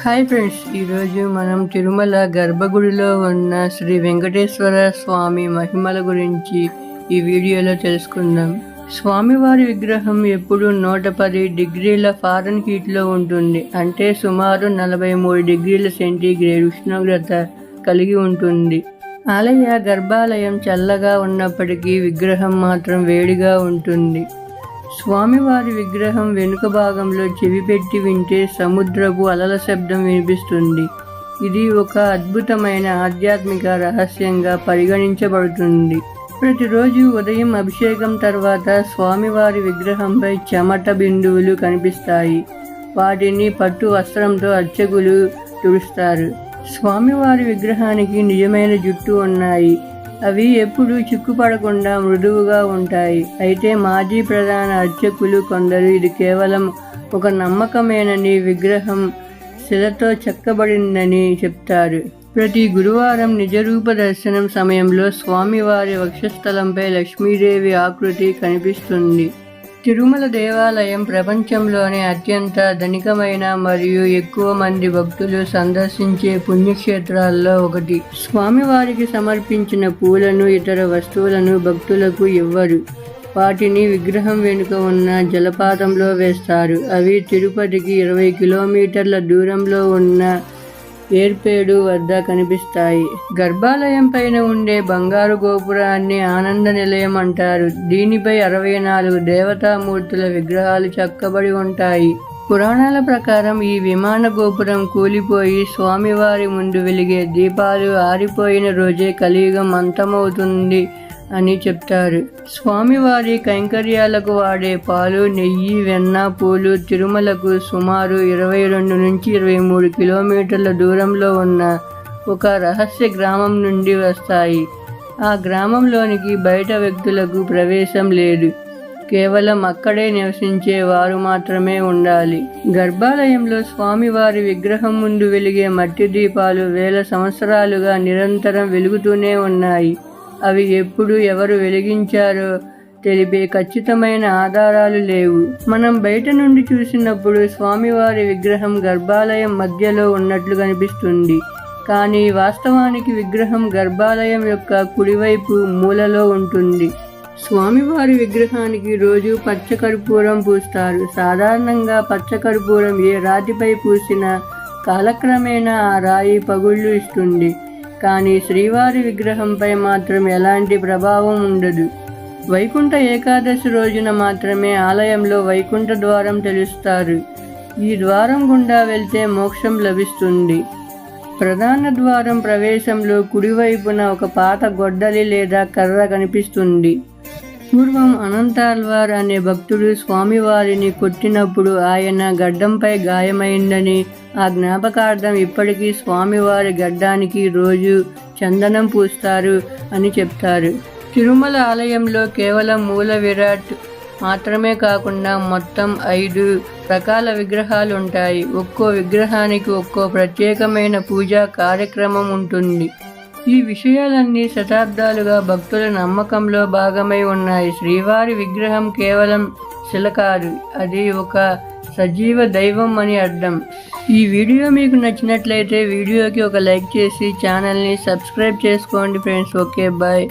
Hi friends, ఈరోజు మనం తిరుమల గర్భగుడిలో ఉన్న శ్రీ వెంకటేశ్వర స్వామి మహిమల గురించి ఈ వీడియోలో తెలుసుకుందాం. స్వామివారి విగ్రహం ఎప్పుడు 110 డిగ్రీల ఫారెన్ హీట్లో ఉంటుంది. అంటే సుమారు 43 డిగ్రీల సెంటీగ్రేడ్ ఉష్ణోగ్రత కలిగి ఉంటుంది. ఆలయ గర్భాలయం చల్లగా ఉన్నప్పటికీ విగ్రహం మాత్రం వేడిగా ఉంటుంది. స్వామివారి విగ్రహం వెనుక భాగంలో చెవి పెట్టి వింటే సముద్రపు అలల శబ్దం వినిపిస్తుంది. ఇది ఒక అద్భుతమైన ఆధ్యాత్మిక రహస్యంగా పరిగణించబడుతుంది. ప్రతిరోజు ఉదయం అభిషేకం తర్వాత స్వామివారి విగ్రహంపై చెమట బిందువులు కనిపిస్తాయి. వాటిని పట్టు వస్త్రంతో అర్చకులు తుడుస్తారు. స్వామివారి విగ్రహానికి నిజమైన జుట్టు ఉన్నాయి. అవి ఎప్పుడూ చిక్కుపడకుండా మృదువుగా ఉంటాయి. అయితే మాజీ ప్రధాన అర్చకులు కొందరు ఇది కేవలం ఒక నమ్మకమేనని, విగ్రహం శిలతో చెక్కబడిందని చెప్తారు. ప్రతి గురువారం నిజరూప దర్శనం సమయంలో స్వామివారి వక్షస్థలంపై లక్ష్మీదేవి ఆకృతి కనిపిస్తుంది. తిరుమల దేవాలయం ప్రపంచంలోనే అత్యంత ధనికమైన మరియు ఎక్కువ మంది భక్తులు సందర్శించే పుణ్యక్షేత్రాల్లో ఒకటి. స్వామివారికి సమర్పించిన పూలను, ఇతర వస్తువులను భక్తులకు ఇవ్వరు. వాటిని విగ్రహం వెనుక ఉన్న జలపాతంలో వేస్తారు. అవి తిరుపతికి 20 కిలోమీటర్ల దూరంలో ఉన్న ఏర్పేడు వద్ద కనిపిస్తాయి. గర్భాలయం పైన ఉండే బంగారు గోపురాన్ని ఆనంద నిలయం అంటారు. దీనిపై 64 దేవతామూర్తుల విగ్రహాలు చెక్కబడి ఉంటాయి. పురాణాల ప్రకారం ఈ విమాన గోపురం కూలిపోయి స్వామివారి ముందు వెలిగే దీపాలు ఆరిపోయిన రోజే కలియుగం అంతమవుతుంది అని చెప్తారు. స్వామివారి కైంకర్యాలకు వాడే పాలు, నెయ్యి, వెన్న, పూలు తిరుమలకు సుమారు 22 నుంచి 23 కిలోమీటర్ల దూరంలో ఉన్న ఒక రహస్య గ్రామం నుండి వస్తాయి. ఆ గ్రామంలోనికి బయట వ్యక్తులకు ప్రవేశం లేదు. కేవలం అక్కడే నివసించే వారు మాత్రమే ఉండాలి. గర్భాలయంలో స్వామివారి విగ్రహం ముందు వెలిగే మట్టి దీపాలు వేల సంవత్సరాలుగా నిరంతరం వెలుగుతూనే ఉన్నాయి. అవి ఎప్పుడు ఎవరు వెలిగించారో తెలిపే ఖచ్చితమైన ఆధారాలు లేవు. మనం బయట నుండి చూసినప్పుడు స్వామివారి విగ్రహం గర్భాలయం మధ్యలో ఉన్నట్లు కనిపిస్తుంది. కానీ వాస్తవానికి విగ్రహం గర్భాలయం యొక్క కుడివైపు మూలలో ఉంటుంది. స్వామివారి విగ్రహానికి రోజు పచ్చకర్పూరం పూస్తారు. సాధారణంగా పచ్చకర్పూరం ఏ రాతిపై పూసినా కాలక్రమేణా ఆ రాయి పగుళ్ళు ఇస్తుంది. కానీ శ్రీవారి విగ్రహంపై మాత్రం ఎలాంటి ప్రభావం ఉండదు. వైకుంఠ ఏకాదశి రోజున మాత్రమే ఆలయంలో వైకుంఠ ద్వారం తెలుస్తారు. ఈ ద్వారం గుండా వెళ్తే మోక్షం లభిస్తుంది. ప్రధాన ద్వారం ప్రవేశంలో కుడివైపున ఒక పాత గొడ్డలి లేదా కర్ర కనిపిస్తుంది. పూర్వం అనంతాల్వార్ అనే భక్తుడు స్వామివారిని కొట్టినప్పుడు ఆయన గడ్డంపై గాయమైందని, ఆ జ్ఞాపకార్థం ఇప్పటికీ స్వామివారి గడ్డానికి రోజు చందనం పూస్తారు అని చెప్తారు. తిరుమల ఆలయంలో కేవలం మూల విరాట్ మాత్రమే కాకుండా మొత్తం 5 రకాల విగ్రహాలు ఉంటాయి. ఒక్కో విగ్రహానికి ఒక్కో ప్రత్యేకమైన పూజా కార్యక్రమం ఉంటుంది. ఈ విషయాలన్నీ శతాబ్దాలుగా భక్తుల నమ్మకంలో భాగమై ఉన్నాయి. శ్రీవారి విగ్రహం కేవలం శిల కాదు, అది ఒక సజీవ దైవం అని అర్థం. ఈ వీడియో మీకు నచ్చినట్లయితే వీడియోకి ఒక లైక్ చేసి ఛానల్ని సబ్స్క్రైబ్ చేసుకోండి ఫ్రెండ్స్. Okay, bye.